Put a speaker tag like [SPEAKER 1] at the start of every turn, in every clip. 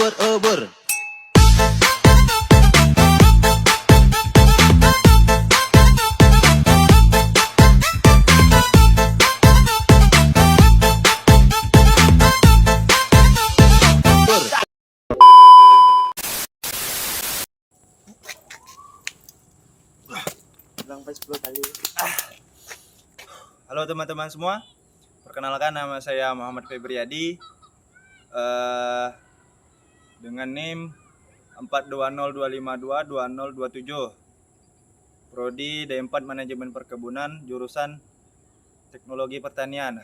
[SPEAKER 1] ubur-ubur.
[SPEAKER 2] Halo teman-teman semua, perkenalkan nama saya Muhammad Febriadi dengan NIM 4202522027, Prodi D4 Manajemen Perkebunan, jurusan Teknologi Pertanian.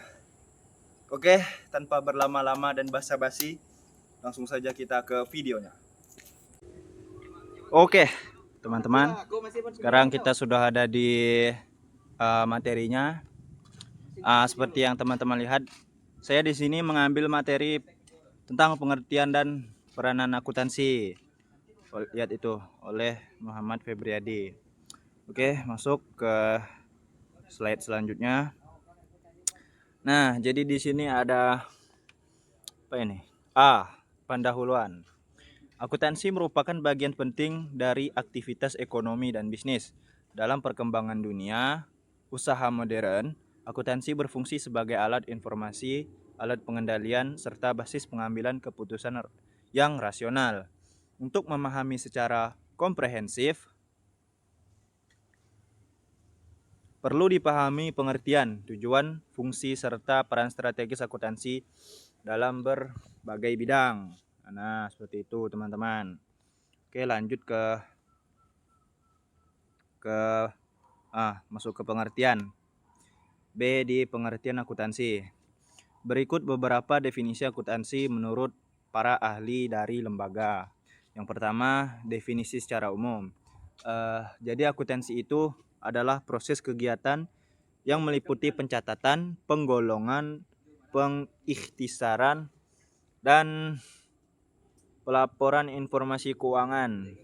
[SPEAKER 2] Oke, tanpa berlama-lama dan basa-basi, langsung saja kita ke videonya. Oke, teman-teman, sekarang kita sudah ada di materinya. Seperti yang teman-teman lihat, saya di sini mengambil materi tentang pengertian dan peranan akuntansi. Lihat itu oleh Muhammad Febriadi. Oke, masuk ke slide selanjutnya. Nah, jadi di sini ada apa ini? Pendahuluan. Akuntansi merupakan bagian penting dari aktivitas ekonomi dan bisnis. Dalam perkembangan dunia usaha modern, akuntansi berfungsi sebagai alat informasi, alat pengendalian, serta basis pengambilan keputusan yang rasional. Untuk memahami secara komprehensif, perlu dipahami pengertian, tujuan, fungsi, serta peran strategis akuntansi dalam berbagai bidang. Nah, seperti itu teman-teman. Oke, lanjut masuk ke pengertian. B di pengertian akuntansi. Berikut beberapa definisi akuntansi menurut para ahli dari lembaga. Yang pertama, definisi secara umum. Jadi akuntansi itu adalah proses kegiatan yang meliputi pencatatan, penggolongan, pengikhtisaran, dan pelaporan informasi keuangan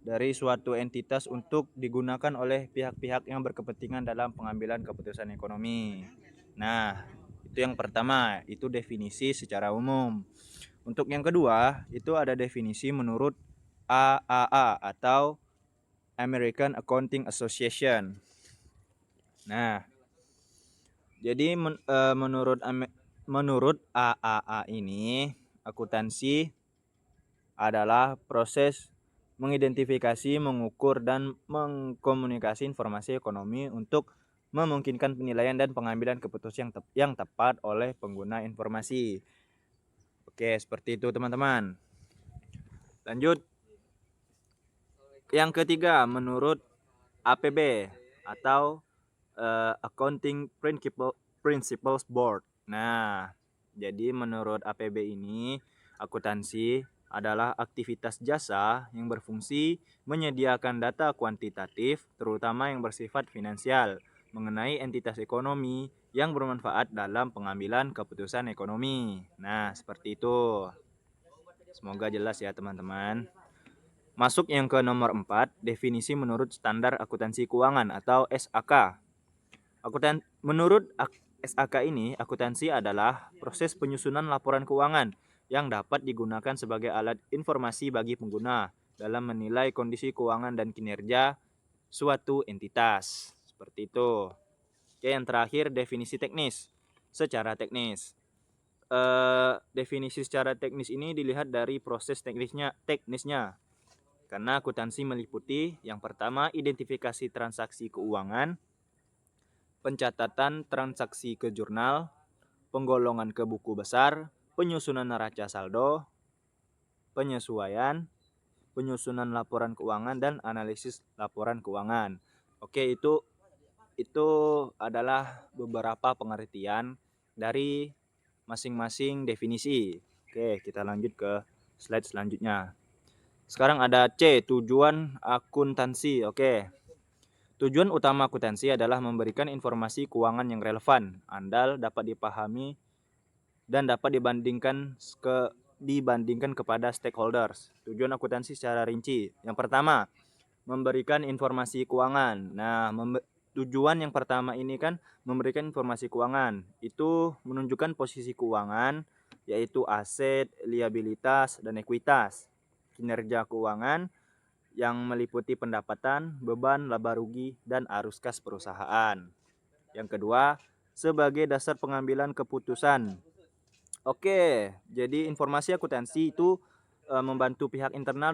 [SPEAKER 2] dari suatu entitas untuk digunakan oleh pihak-pihak yang berkepentingan dalam pengambilan keputusan ekonomi. Nah, itu yang pertama, itu definisi secara umum. Untuk yang kedua, itu ada definisi menurut AAA atau American Accounting Association. Nah, jadi menurut AAA ini, akuntansi adalah proses mengidentifikasi, mengukur, dan mengkomunikasi informasi ekonomi untuk memungkinkan penilaian dan pengambilan keputusan yang tepat oleh pengguna informasi. Oke, seperti itu teman-teman. Lanjut. Yang ketiga, menurut APB atau Accounting Principles Board. Nah, jadi menurut APB ini, akuntansi adalah aktivitas jasa yang berfungsi menyediakan data kuantitatif, terutama yang bersifat finansial, mengenai entitas ekonomi yang bermanfaat dalam pengambilan keputusan ekonomi. Nah, seperti itu. Semoga jelas ya teman-teman. Masuk yang ke nomor 4, definisi menurut standar akuntansi keuangan atau SAK. Menurut SAK ini, akuntansi adalah proses penyusunan laporan keuangan yang dapat digunakan sebagai alat informasi bagi pengguna dalam menilai kondisi keuangan dan kinerja suatu entitas. Seperti itu. Oke, yang terakhir definisi teknis. Secara teknis. Definisi secara teknis ini dilihat dari proses teknisnya. Karena akuntansi meliputi yang pertama identifikasi transaksi keuangan, pencatatan transaksi ke jurnal, penggolongan ke buku besar, penyusunan neraca saldo, penyesuaian, penyusunan laporan keuangan, dan analisis laporan keuangan. Oke, itu adalah beberapa pengertian dari masing-masing definisi. Oke, kita lanjut ke slide selanjutnya. Sekarang ada C, tujuan akuntansi. Oke. Tujuan utama akuntansi adalah memberikan informasi keuangan yang relevan, andal, dapat dipahami, dan dapat dibandingkan kepada stakeholders. Tujuan akuntansi secara rinci. Yang pertama, memberikan informasi keuangan. Nah, tujuan yang pertama ini kan memberikan informasi keuangan. Itu menunjukkan posisi keuangan yaitu aset, liabilitas, dan ekuitas. Kinerja keuangan yang meliputi pendapatan, beban, laba rugi, dan arus kas perusahaan. Yang kedua, sebagai dasar pengambilan keputusan. Oke, jadi informasi akuntansi itu membantu pihak internal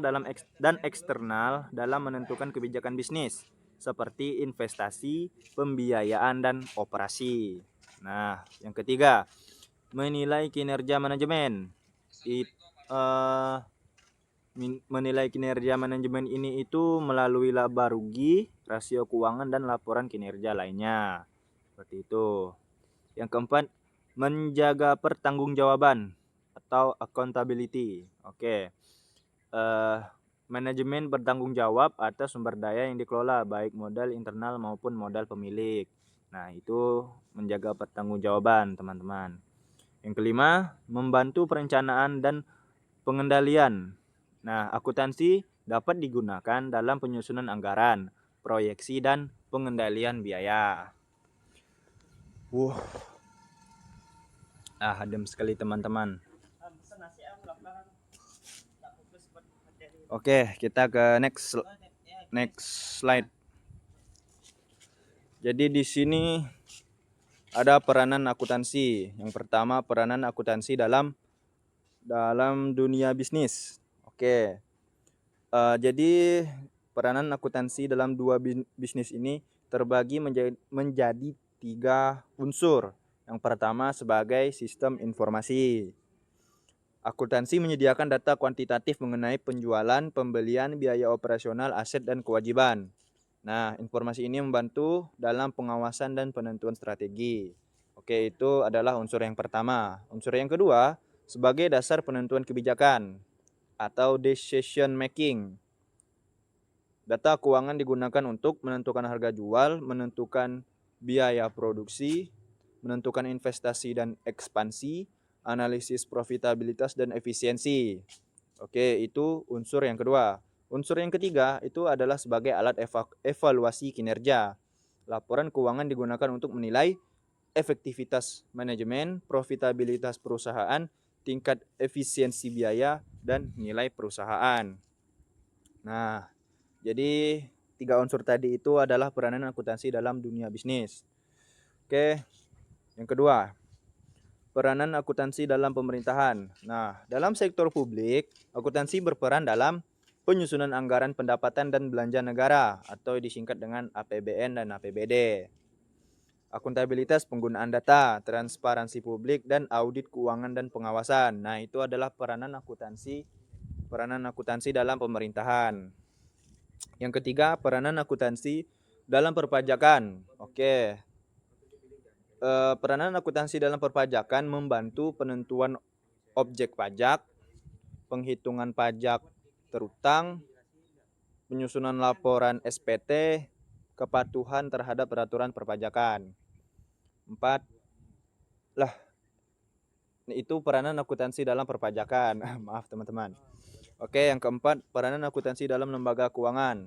[SPEAKER 2] dan eksternal dalam menentukan kebijakan bisnis seperti investasi, pembiayaan, dan operasi. Nah, yang ketiga, menilai kinerja manajemen. Eh, Menilai kinerja manajemen ini itu melalui laba rugi, rasio keuangan, dan laporan kinerja lainnya. Seperti itu. Yang keempat, menjaga pertanggungjawaban atau accountability. Oke. Manajemen bertanggung jawab atas sumber daya yang dikelola, baik modal internal maupun modal pemilik. Nah, itu menjaga pertanggungjawaban, teman-teman. Yang kelima, membantu perencanaan dan pengendalian. Nah, akuntansi dapat digunakan dalam penyusunan anggaran, proyeksi, dan pengendalian biaya. Adem sekali teman-teman. Oke, kita ke next slide. Jadi di sini ada peranan akuntansi. Yang pertama, peranan akuntansi dalam dunia bisnis. Oke. Jadi peranan akuntansi dalam dua bisnis ini terbagi menjadi 3 unsur. Yang pertama sebagai sistem informasi. Akuntansi menyediakan data kuantitatif mengenai penjualan, pembelian, biaya operasional, aset, dan kewajiban. Nah, informasi ini membantu dalam pengawasan dan penentuan strategi. Oke, itu adalah unsur yang pertama. Unsur yang kedua, sebagai dasar penentuan kebijakan atau decision making. Data keuangan digunakan untuk menentukan harga jual, menentukan biaya produksi, menentukan investasi dan ekspansi, analisis profitabilitas dan efisiensi. Oke, itu unsur yang kedua. Unsur yang ketiga itu adalah sebagai alat evaluasi kinerja. Laporan keuangan digunakan untuk menilai efektivitas manajemen, profitabilitas perusahaan, tingkat efisiensi biaya, dan nilai perusahaan. Nah, jadi 3 unsur tadi itu adalah peranan akuntansi dalam dunia bisnis. Oke, yang kedua, peranan akuntansi dalam pemerintahan. Nah, dalam sektor publik, akuntansi berperan dalam penyusunan anggaran pendapatan dan belanja negara atau disingkat dengan APBN dan APBD. Akuntabilitas penggunaan data, transparansi publik, dan audit keuangan dan pengawasan. Nah, itu adalah peranan akuntansi dalam pemerintahan. Yang ketiga, peranan akuntansi dalam perpajakan. Oke. Peranan akuntansi dalam perpajakan membantu penentuan objek pajak, penghitungan pajak terutang, penyusunan laporan SPT, kepatuhan terhadap peraturan perpajakan. 4. Itu peranan akuntansi dalam perpajakan. Maaf teman-teman. Oke, yang keempat, peranan akuntansi dalam lembaga keuangan.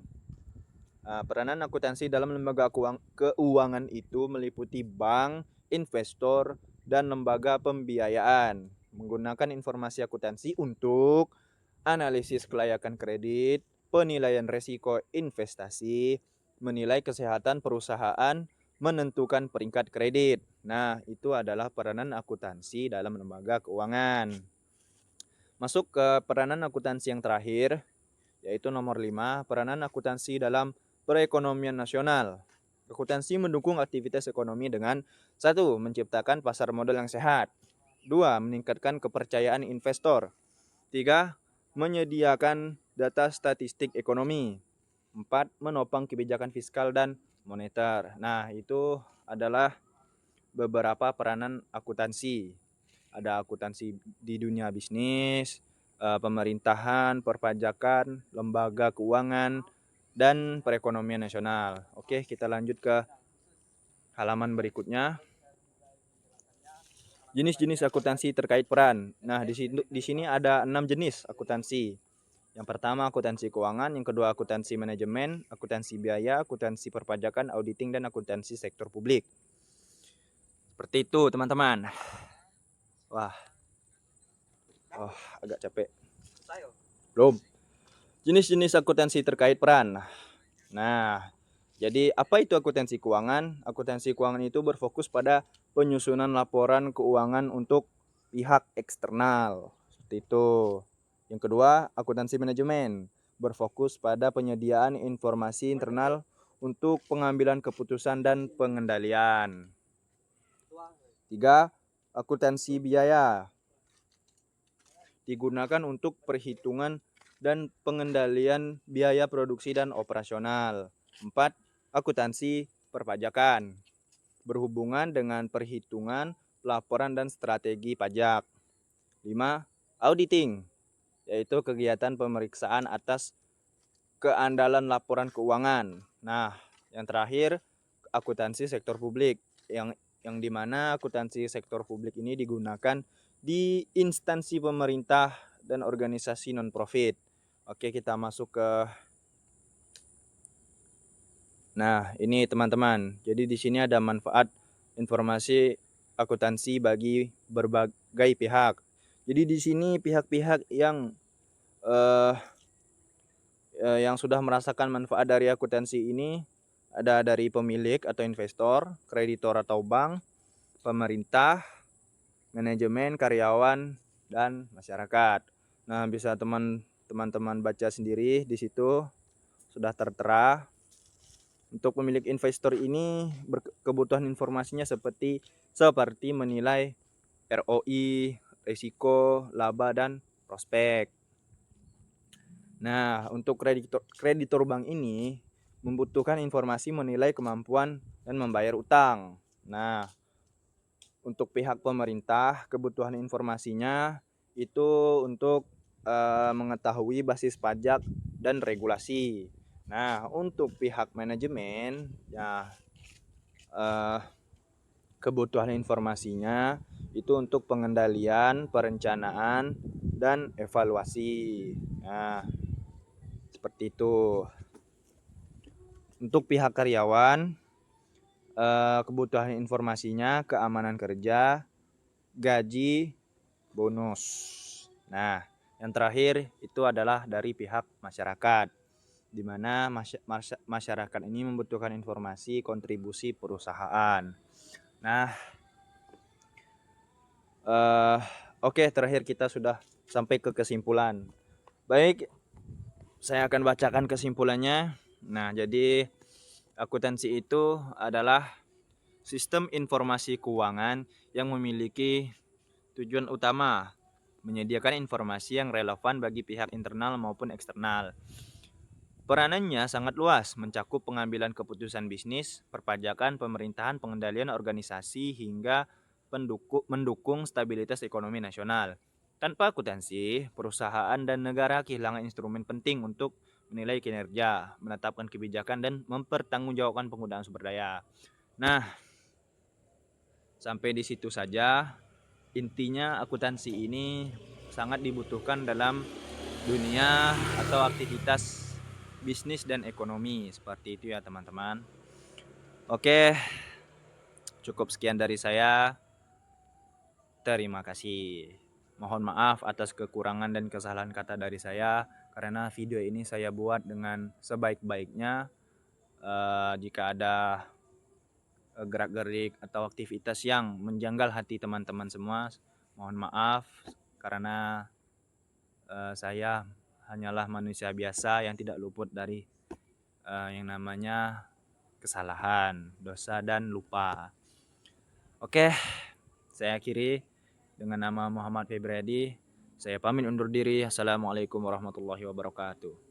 [SPEAKER 2] Peranan akuntansi dalam lembaga keuangan itu meliputi bank, investor, dan lembaga pembiayaan. Menggunakan informasi akuntansi untuk analisis kelayakan kredit, penilaian resiko investasi, menilai kesehatan perusahaan, menentukan peringkat kredit. Nah, itu adalah peranan akuntansi dalam lembaga keuangan. Masuk ke peranan akuntansi yang terakhir, yaitu nomor 5, peranan akuntansi dalam perekonomian nasional. Akuntansi mendukung aktivitas ekonomi dengan 1. Menciptakan pasar modal yang sehat. 2. Meningkatkan kepercayaan investor. 3. Menyediakan data statistik ekonomi. 4. Menopang kebijakan fiskal dan moneter. Nah, itu adalah beberapa peranan akuntansi. Ada akuntansi di dunia bisnis, pemerintahan, perpajakan, lembaga keuangan, dan perekonomian nasional. Oke, kita lanjut ke halaman berikutnya. Jenis-jenis akuntansi terkait peran. Nah, di sini ada 6 jenis akuntansi. Yang pertama akuntansi keuangan, yang kedua akuntansi manajemen, akuntansi biaya, akuntansi perpajakan, auditing, dan akuntansi sektor publik. Seperti itu, teman-teman. Wah, Oh, agak capek. Belum. Jenis-jenis akuntansi terkait peran. Nah, jadi apa itu akuntansi keuangan? Akuntansi keuangan itu berfokus pada penyusunan laporan keuangan untuk pihak eksternal. Seperti itu. Yang kedua, akuntansi manajemen berfokus pada penyediaan informasi internal untuk pengambilan keputusan dan pengendalian. Tiga, akuntansi biaya digunakan untuk perhitungan dan pengendalian biaya produksi dan operasional. 4. Akuntansi perpajakan berhubungan dengan perhitungan, laporan dan strategi pajak. 5. Auditing yaitu kegiatan pemeriksaan atas keandalan laporan keuangan. Nah, yang terakhir akuntansi sektor publik yang dimana akuntansi sektor publik ini digunakan di instansi pemerintah dan organisasi non-profit. Oke, kita masuk ke ini teman-teman. Jadi di sini ada manfaat informasi akuntansi bagi berbagai pihak. Jadi di sini pihak-pihak yang sudah merasakan manfaat dari akuntansi ini ada dari pemilik atau investor, kreditor atau bank, pemerintah, manajemen, karyawan, dan masyarakat. Nah, bisa teman-teman baca sendiri di situ sudah tertera. Untuk pemilik investor ini kebutuhan informasinya seperti menilai ROI, risiko, laba, dan prospek. Nah, untuk kreditor bank ini membutuhkan informasi menilai kemampuan dan membayar utang. Nah, untuk pihak pemerintah kebutuhan informasinya itu untuk mengetahui basis pajak dan regulasi. Nah, untuk pihak manajemen ya kebutuhan informasinya itu untuk pengendalian, perencanaan, dan evaluasi. Nah, seperti itu. Untuk pihak karyawan kebutuhan informasinya keamanan kerja, gaji, bonus. Nah, yang terakhir itu adalah dari pihak masyarakat, di mana masyarakat ini membutuhkan informasi kontribusi perusahaan. Nah, oke, terakhir kita sudah sampai ke kesimpulan. Baik, saya akan bacakan kesimpulannya. Nah, jadi akuntansi itu adalah sistem informasi keuangan yang memiliki tujuan utama menyediakan informasi yang relevan bagi pihak internal maupun eksternal. Peranannya sangat luas, mencakup pengambilan keputusan bisnis, perpajakan, pemerintahan, pengendalian organisasi, hingga mendukung stabilitas ekonomi nasional. Tanpa akuntansi, perusahaan dan negara kehilangan instrumen penting untuk menilai kinerja, menetapkan kebijakan, dan mempertanggungjawabkan penggunaan sumber daya. Nah, sampai di situ saja. Intinya akuntansi ini sangat dibutuhkan dalam dunia atau aktivitas bisnis dan ekonomi. Seperti itu ya teman-teman. Oke, cukup sekian dari saya. Terima kasih. Mohon maaf atas kekurangan dan kesalahan kata dari saya, karena video ini saya buat dengan sebaik-baiknya. Jika ada gerak-gerik atau aktivitas yang menjanggal hati teman-teman semua, mohon maaf, karena saya hanyalah manusia biasa yang tidak luput dari yang namanya kesalahan, dosa, dan lupa. Oke, saya akhiri dengan nama Muhammad Febriadi. Saya pamit undur diri. Assalamualaikum warahmatullahi wabarakatuh.